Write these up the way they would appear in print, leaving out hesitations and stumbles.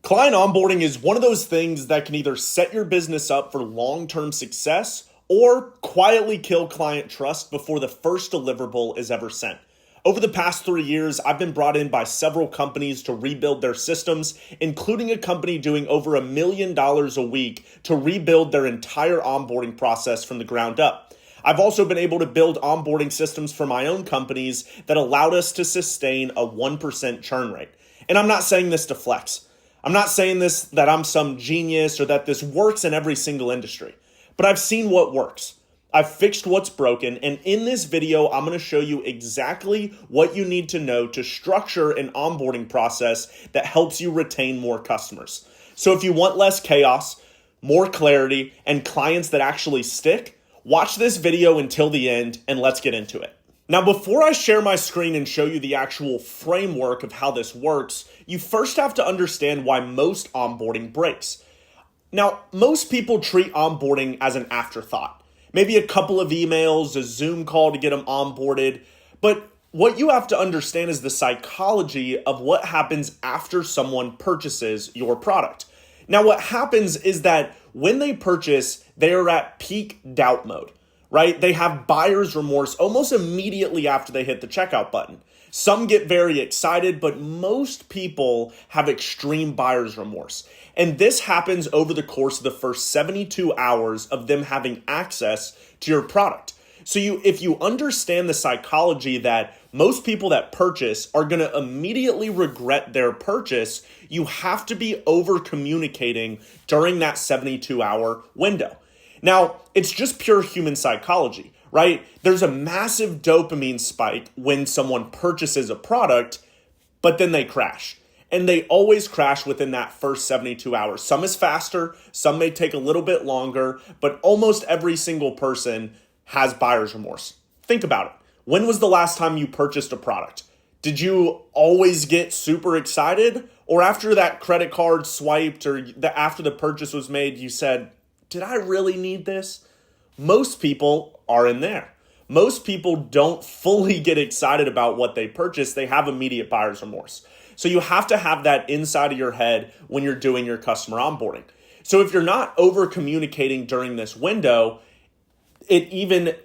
Client onboarding is one of those things that can either set your business up for long-term success or quietly kill client trust before the first deliverable is ever sent. Over the past 3 years, I've been brought in by several companies to rebuild their systems, including a company doing over $1 million a week to rebuild their entire onboarding process from the ground up. I've also been able to build onboarding systems for my own companies that allowed us to sustain a 1% churn rate. And I'm not saying this to flex. I'm not saying this that I'm some genius or that this works in every single industry, but I've seen what works. I've fixed what's broken, and in this video, I'm going to show you exactly what you need to know to structure an onboarding process that helps you retain more customers. So if you want less chaos, more clarity, and clients that actually stick, watch this video until the end and let's get into it. Now, before I share my screen and show you the actual framework of how this works, you first have to understand why most onboarding breaks. Now, most people treat onboarding as an afterthought. Maybe a couple of emails, a Zoom call to get them onboarded. But what you have to understand is the psychology of what happens after someone purchases your product. Now, what happens is that when they purchase, they are at peak doubt mode. Right? They have buyer's remorse almost immediately after they hit the checkout button. Some get very excited, but most people have extreme buyer's remorse. And this happens over the course of the first 72 hours of them having access to your product. So if you understand the psychology that most people that purchase are going to immediately regret their purchase, you have to be over communicating during that 72-hour window. Now, it's just pure human psychology, right? There's a massive dopamine spike when someone purchases a product, but then they crash. And they always crash within that first 72 hours. Some is faster, some may take a little bit longer, but almost every single person has buyer's remorse. Think about it. When was the last time you purchased a product? Did you always get super excited? Or after that credit card swiped or after the purchase was made, you said, did I really need this? Most people are in there. Most people don't fully get excited about what they purchase. They have immediate buyer's remorse. So you have to have that inside of your head when you're doing your customer onboarding. So if you're not over communicating during this window,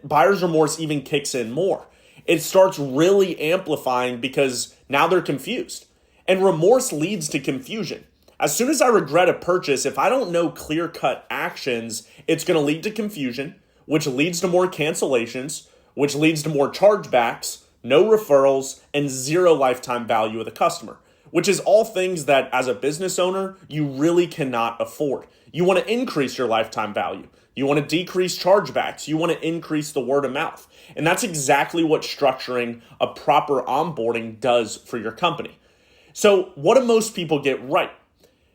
buyer's remorse even kicks in more. It starts really amplifying because now they're confused. And remorse leads to confusion. As soon as I regret a purchase, if I don't know clear-cut actions, it's going to lead to confusion, which leads to more cancellations, which leads to more chargebacks, no referrals, and zero lifetime value of the customer, which is all things that as a business owner, you really cannot afford. You want to increase your lifetime value. You want to decrease chargebacks. You want to increase the word of mouth. And that's exactly what structuring a proper onboarding does for your company. So what do most people get right?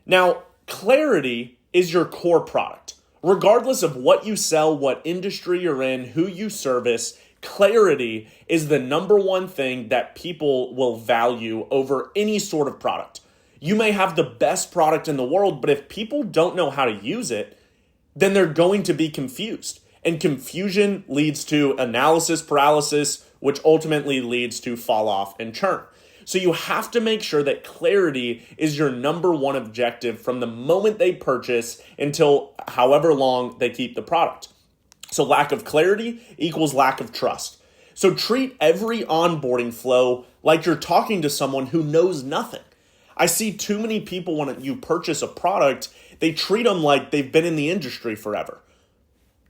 Now, clarity is your core product. Regardless of what you sell, what industry you're in, who you service, clarity is the number one thing that people will value over any sort of product. You may have the best product in the world, but if people don't know how to use it, then they're going to be confused. And confusion leads to analysis paralysis, which ultimately leads to fall off and churn. So you have to make sure that clarity is your number one objective from the moment they purchase until however long they keep the product. So lack of clarity equals lack of trust. So treat every onboarding flow like you're talking to someone who knows nothing. I see too many people when you purchase a product, they treat them like they've been in the industry forever.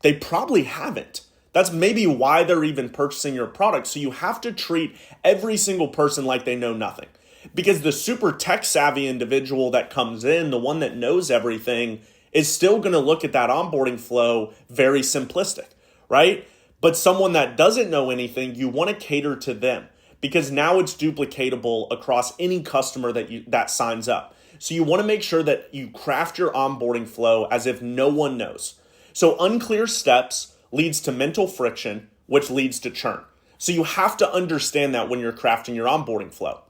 They probably haven't. That's maybe why they're even purchasing your product. So you have to treat every single person like they know nothing. Because the super tech savvy individual that comes in, the one that knows everything, is still going to look at that onboarding flow very simplistic, right? But someone that doesn't know anything, you want to cater to them because now it's duplicatable across any customer that signs up. So you want to make sure that you craft your onboarding flow as if no one knows. So unclear steps leads to mental friction, which leads to churn. So you have to understand that when you're crafting your onboarding flow.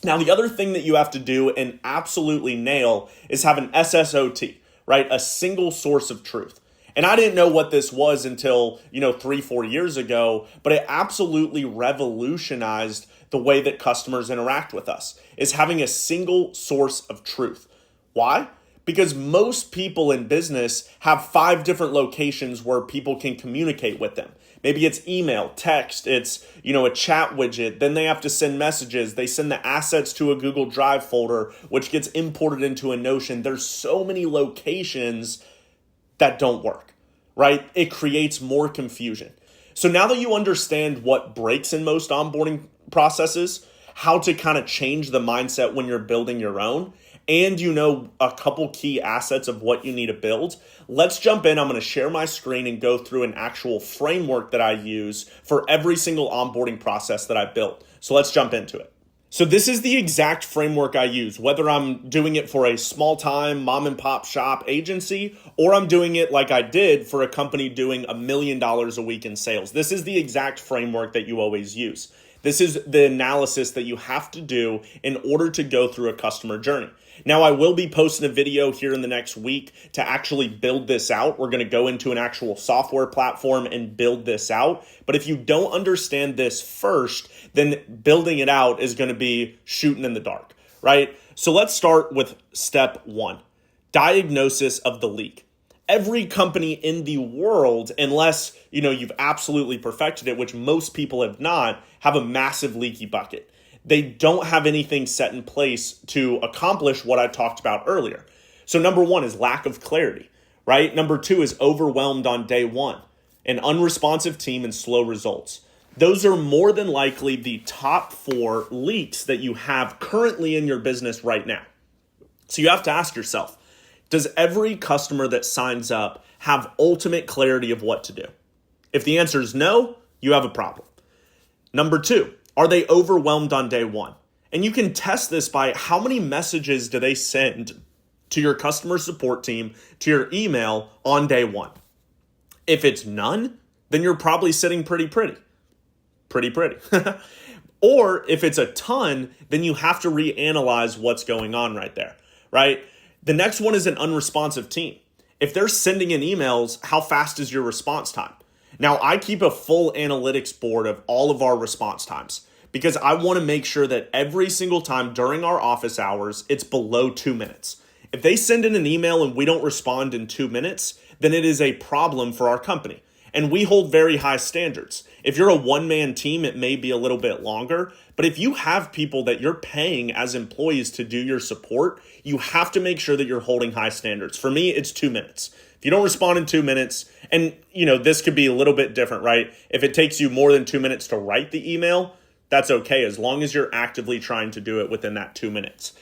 Now, the other thing that you have to do and absolutely nail is have an SSOT, right? A single source of truth. And I didn't know what this was until, 3-4 years ago, but it absolutely revolutionized the way that customers interact with us, is having a single source of truth. Why? Because most people in business have 5 different locations where people can communicate with them. Maybe it's email, text, it's, a chat widget. Then they have to send messages. They send the assets to a Google Drive folder, which gets imported into a Notion. There's so many locations that don't work, right? It creates more confusion. So now that you understand what breaks in most onboarding processes, how to kind of change the mindset when you're building your own, and you know a couple key assets of what you need to build, let's jump in. I'm going to share my screen and go through an actual framework that I use for every single onboarding process that I built. So let's jump into it. So this is the exact framework I use, whether I'm doing it for a small time mom and pop shop agency, or I'm doing it like I did for a company doing $1 million a week in sales. This is the exact framework that you always use. This is the analysis that you have to do in order to go through a customer journey. Now, I will be posting a video here in the next week to actually build this out. We're going to go into an actual software platform and build this out. But if you don't understand this first, then building it out is going to be shooting in the dark, right? So let's start with step 1, diagnosis of the leak. Every company in the world, unless you've absolutely perfected it, which most people have not, have a massive leaky bucket. They don't have anything set in place to accomplish what I talked about earlier. So number 1 is lack of clarity, right? Number 2 is overwhelmed on day 1, an unresponsive team and slow results. Those are more than likely the top 4 leaks that you have currently in your business right now. So you have to ask yourself, does every customer that signs up have ultimate clarity of what to do? If the answer is no, you have a problem. Number 2, are they overwhelmed on day 1? And you can test this by how many messages do they send to your customer support team, to your email on day 1. If it's none, then you're probably sitting pretty. Or if it's a ton, then you have to reanalyze what's going on right there, right? The next one is an unresponsive team. If they're sending in emails, how fast is your response time? Now, I keep a full analytics board of all of our response times because I want to make sure that every single time during our office hours, it's below 2 minutes. If they send in an email and we don't respond in 2 minutes, then it is a problem for our company. And we hold very high standards. If you're a one-man team, it may be a little bit longer. But if you have people that you're paying as employees to do your support, you have to make sure that you're holding high standards. For me, it's 2 minutes. If you don't respond in 2 minutes, and this could be a little bit different, right? If it takes you more than 2 minutes to write the email, that's okay, as long as you're actively trying to do it within that 2 minutes.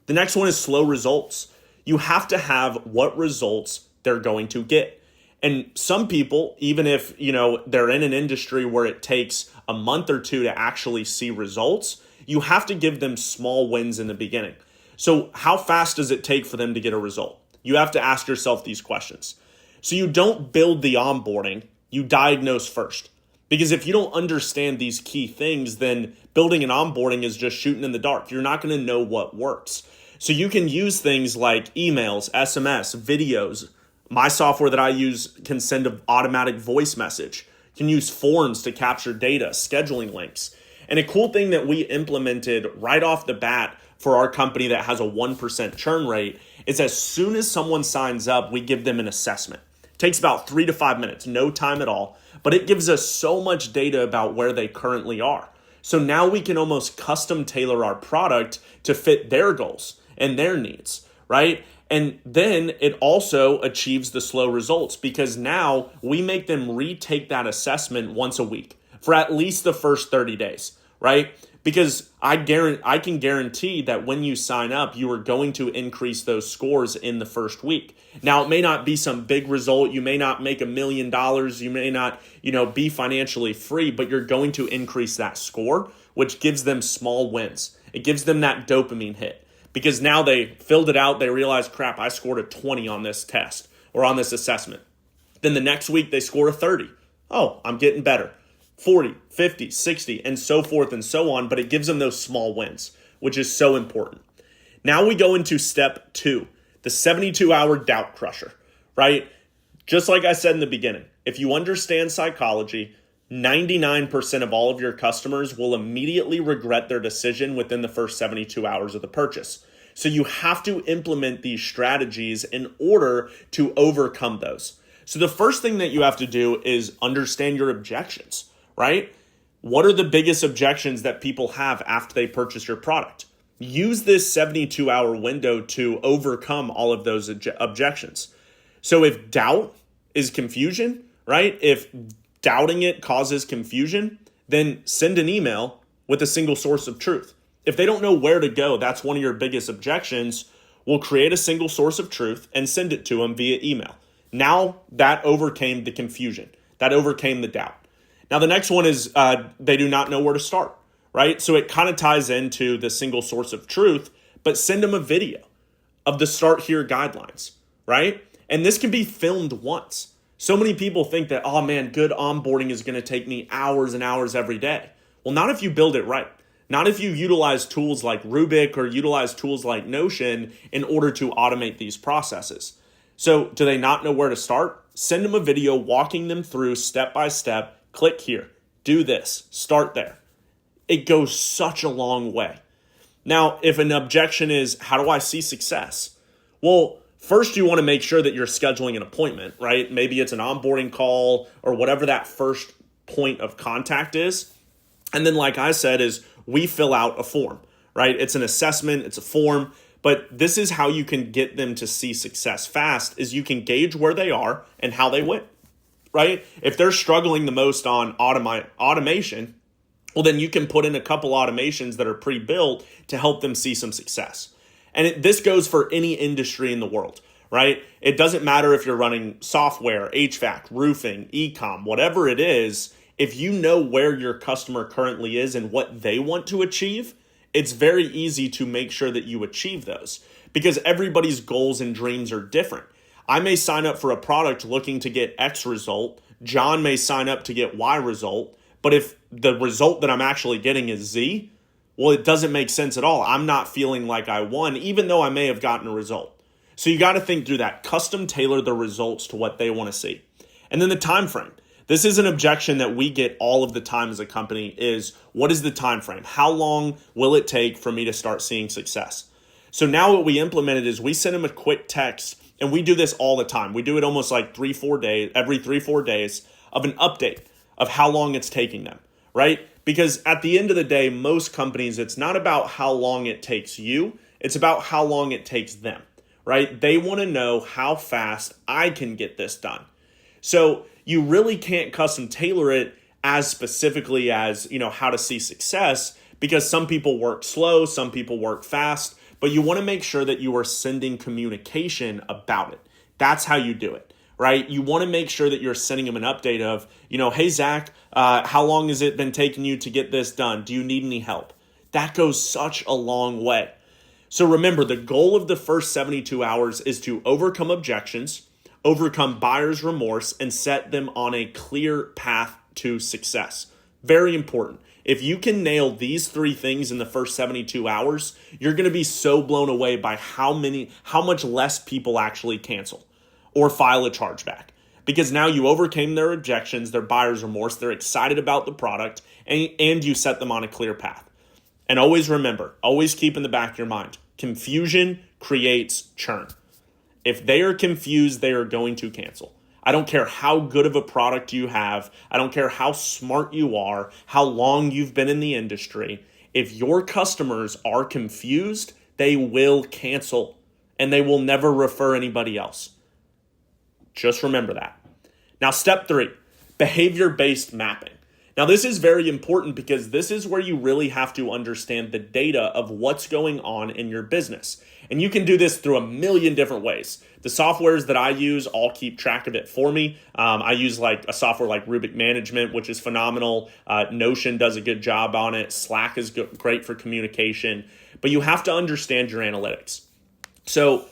The next one is slow results. You have to have what results they're going to get. And some people, even if, they're in an industry where it takes a month or 2 to actually see results, you have to give them small wins in the beginning. So how fast does it take for them to get a result? You have to ask yourself these questions. So you don't build the onboarding, you diagnose first. Because if you don't understand these key things, then building an onboarding is just shooting in the dark. You're not going to know what works. So you can use things like emails, SMS, videos. My software that I use can send an automatic voice message. You can use forms to capture data, scheduling links. And a cool thing that we implemented right off the bat for our company that has a 1% churn rate is as soon as someone signs up, we give them an assessment. It takes about 3 to 5 minutes, no time at all, but it gives us so much data about where they currently are. So now we can almost custom tailor our product to fit their goals and their needs, right? And then it also achieves the slow results because now we make them retake that assessment once a week for at least the first 30 days, right? Because I can guarantee that when you sign up, you are going to increase those scores in the first week. Now, it may not be some big result. You may not make $1 million. You may not, be financially free, but you're going to increase that score, which gives them small wins. It gives them that dopamine hit. Because now they filled it out, they realized, crap, I scored a 20 on this test or on this assessment. Then the next week they score a 30. Oh, I'm getting better. 40, 50, 60, and so forth and so on, but it gives them those small wins, which is so important. Now we go into step 2, the 72-hour doubt crusher, right? Just like I said in the beginning, if you understand psychology, 99% of all of your customers will immediately regret their decision within the first 72 hours of the purchase. So you have to implement these strategies in order to overcome those. So the first thing that you have to do is understand your objections, right? What are the biggest objections that people have after they purchase your product? Use this 72-hour window to overcome all of those objections. So if doubt is confusion, right? If doubting it causes confusion, then send an email with a single source of truth. If they don't know where to go, that's one of your biggest objections. We'll create a single source of truth and send it to them via email. Now that overcame the confusion. That overcame the doubt. Now the next one is they do not know where to start, right? So it kind of ties into the single source of truth, but send them a video of the Start Here guidelines, right? And this can be filmed once. So many people think that, oh man, good onboarding is going to take me hours and hours every day. Well, not if you build it right. Not if you utilize tools like Rubik or utilize tools like Notion in order to automate these processes. So do they not know where to start? Send them a video walking them through step by step. Click here, do this, start there. It goes such a long way. Now, if an objection is, how do I see success? Well, first you want to make sure that you're scheduling an appointment, right? Maybe it's an onboarding call or whatever that first point of contact is. And then, like I said, is we fill out a form, right? It's an assessment, it's a form, but this is how you can get them to see success fast is you can gauge where they are and how they went, right? If they're struggling the most on automation, well, then you can put in a couple automations that are pre-built to help them see some success. And this goes for any industry in the world, right? It doesn't matter if you're running software, HVAC, roofing, e-com, whatever it is. If you know where your customer currently is and what they want to achieve, it's very easy to make sure that you achieve those because everybody's goals and dreams are different. I may sign up for a product looking to get X result. John may sign up to get Y result. But if the result that I'm actually getting is Z, well, it doesn't make sense at all. I'm not feeling like I won, even though I may have gotten a result. So you got to think through that. Custom tailor the results to what they want to see. And then the time frame. This is an objection that we get all of the time as a company is, what is the time frame? How long will it take for me to start seeing success? So now what we implemented is we send them a quick text, and we do this all the time. We do it almost like every 3-4 days of an update of how long it's taking them, right? Because at the end of the day, most companies, it's not about how long it takes you, it's about how long it takes them, right? They want to know how fast I can get this done. So you really can't custom tailor it as specifically as, how to see success because some people work slow, some people work fast, but you want to make sure that you are sending communication about it. That's how you do it, right? You want to make sure that you're sending them an update of, hey, Zach, how long has it been taking you to get this done? Do you need any help? That goes such a long way. So remember, the goal of the first 72 hours is to overcome objections, overcome buyer's remorse, and set them on a clear path to success. Very important. If you can nail these 3 things in the first 72 hours, you're going to be so blown away by how much less people actually cancel or file a chargeback. Because now you overcame their objections, their buyer's remorse, they're excited about the product, and you set them on a clear path. And always remember, always keep in the back of your mind, confusion creates churn. If they are confused, they are going to cancel. I don't care how good of a product you have. I don't care how smart you are, how long you've been in the industry. If your customers are confused, they will cancel and they will never refer anybody else. Just remember that. Now, step 3, behavior-based mapping. Now, this is very important because this is where you really have to understand the data of what's going on in your business. And you can do this through a million different ways. The softwares that I use all keep track of it for me. I use like a software like Rubik Management, which is phenomenal. Notion does a good job on it. Slack is great for communication. But you have to understand your analytics. So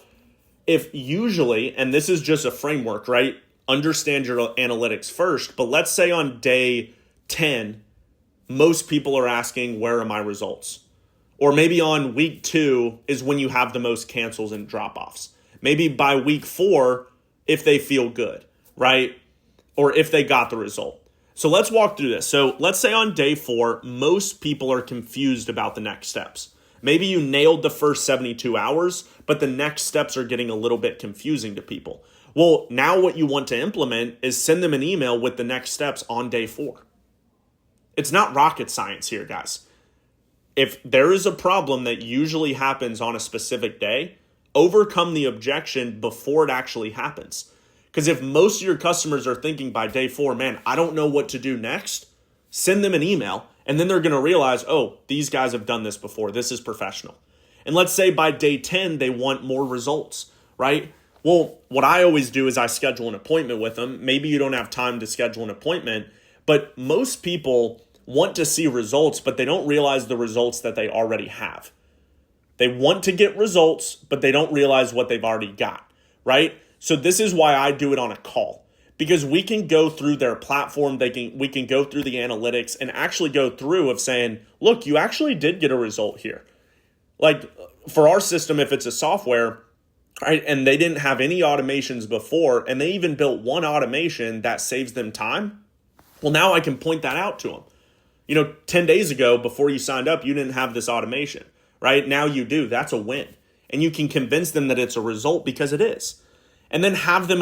if usually, and this is just a framework, right? Understand your analytics first. But let's say on day 10, most people are asking, where are my results? Or maybe on week 2 is when you have the most cancels and drop-offs. Maybe by week 4, if they feel good, right? Or if they got the result. So let's walk through this. So let's say on day 4, most people are confused about the next steps. Maybe you nailed the first 72 hours, but the next steps are getting a little bit confusing to people. Well, now what you want to implement is send them an email with the next steps on day 4. It's not rocket science here, guys. If there is a problem that usually happens on a specific day, overcome the objection before it actually happens. Because if most of your customers are thinking by day 4, man, I don't know what to do next, send them an email, and then they're going to realize, oh, these guys have done this before. This is professional. And let's say by day 10, they want more results, right? Well, what I always do is I schedule an appointment with them. Maybe you don't have time to schedule an appointment, but most people want to see results, but they don't realize the results that they already have. They want to get results, but they don't realize what they've already got, right? So this is why I do it on a call, because we can go through their platform. We can go through the analytics and actually go through of saying, look, you actually did get a result here. Like for our system, if it's a software, right, and they didn't have any automations before, and they even built one automation that saves them time, well, now I can point that out to them. 10 days ago, before you signed up, you didn't have this automation, right? Now you do. That's a win. And you can convince them that it's a result because it is. And then have them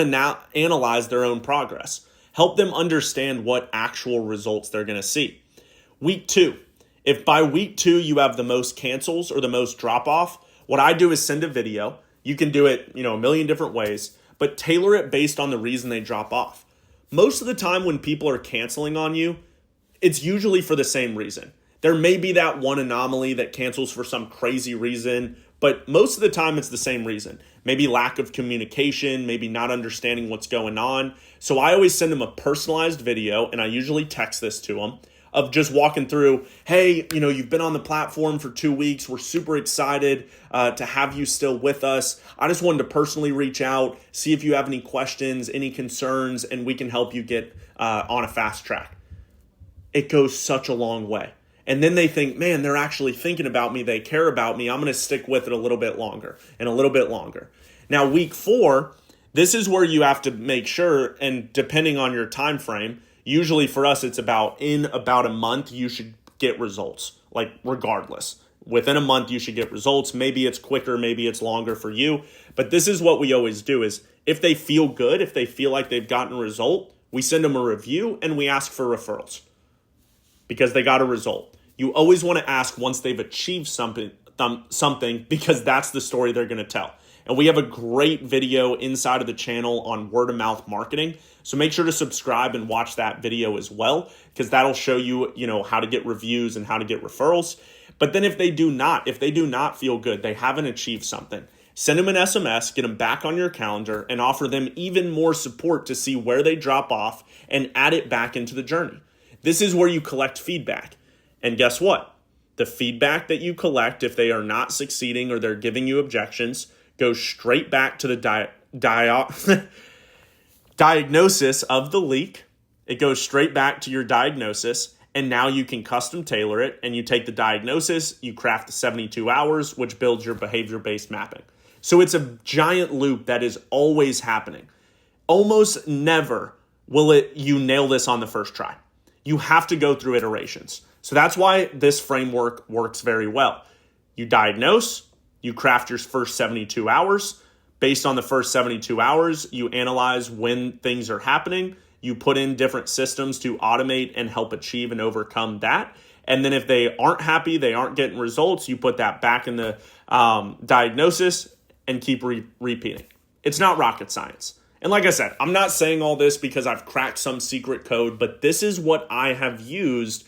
analyze their own progress. Help them understand what actual results they're going to see. Week 2. If by week 2 you have the most cancels or the most drop-off, what I do is send a video. You can do it, a million different ways, but tailor it based on the reason they drop off. Most of the time when people are canceling on you, it's usually for the same reason. There may be that one anomaly that cancels for some crazy reason, but most of the time it's the same reason. Maybe lack of communication, maybe not understanding what's going on. So I always send them a personalized video, and I usually text this to them, of just walking through, hey, you've been on the platform for 2 weeks. We're super excited to have you still with us. I just wanted to personally reach out, see if you have any questions, any concerns, and we can help you get on a fast track. It goes such a long way. And then they think, man, they're actually thinking about me. They care about me. I'm going to stick with it a little bit longer and a little bit longer. Now, week 4, this is where you have to make sure, and depending on your time frame, usually for us, it's about a month, you should get results, like regardless. Within a month, you should get results. Maybe it's quicker, maybe it's longer for you. But this is what we always do is if they feel good, if they feel like they've gotten a result, we send them a review and we ask for referrals because they got a result. You always want to ask once they've achieved something because that's the story they're going to tell. And we have a great video inside of the channel on word of mouth marketing. So make sure to subscribe and watch that video as well, because that'll show you, how to get reviews and how to get referrals. But then if they do not feel good, they haven't achieved something, send them an SMS, get them back on your calendar, and offer them even more support to see where they drop off and add it back into the journey. This is where you collect feedback. And guess what? The feedback that you collect, if they are not succeeding or they're giving you objections, goes straight back to the diagnosis of the leak. It goes straight back to your diagnosis, and now you can custom tailor it, and you take the diagnosis, you craft the 72 hours, which builds your behavior-based mapping. So it's a giant loop that is always happening. Almost never will you nail this on the first try. You have to go through iterations. So that's why this framework works very well. You diagnose, you craft your first 72 hours. Based on the first 72 hours, you analyze when things are happening. You put in different systems to automate and help achieve and overcome that. And then if they aren't happy, they aren't getting results, you put that back in the diagnosis and keep repeating. It's not rocket science. And like I said, I'm not saying all this because I've cracked some secret code, but this is what I have used,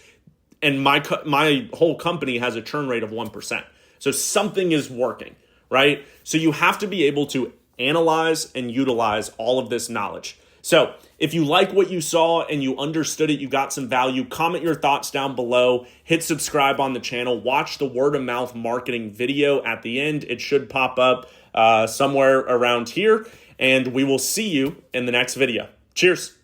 and my whole company has a churn rate of 1%. So something is working, right? So you have to be able to analyze and utilize all of this knowledge. So if you like what you saw and you understood it, you got some value, comment your thoughts down below, hit subscribe on the channel, watch the word of mouth marketing video at the end. It should pop up somewhere around here, and we will see you in the next video. Cheers.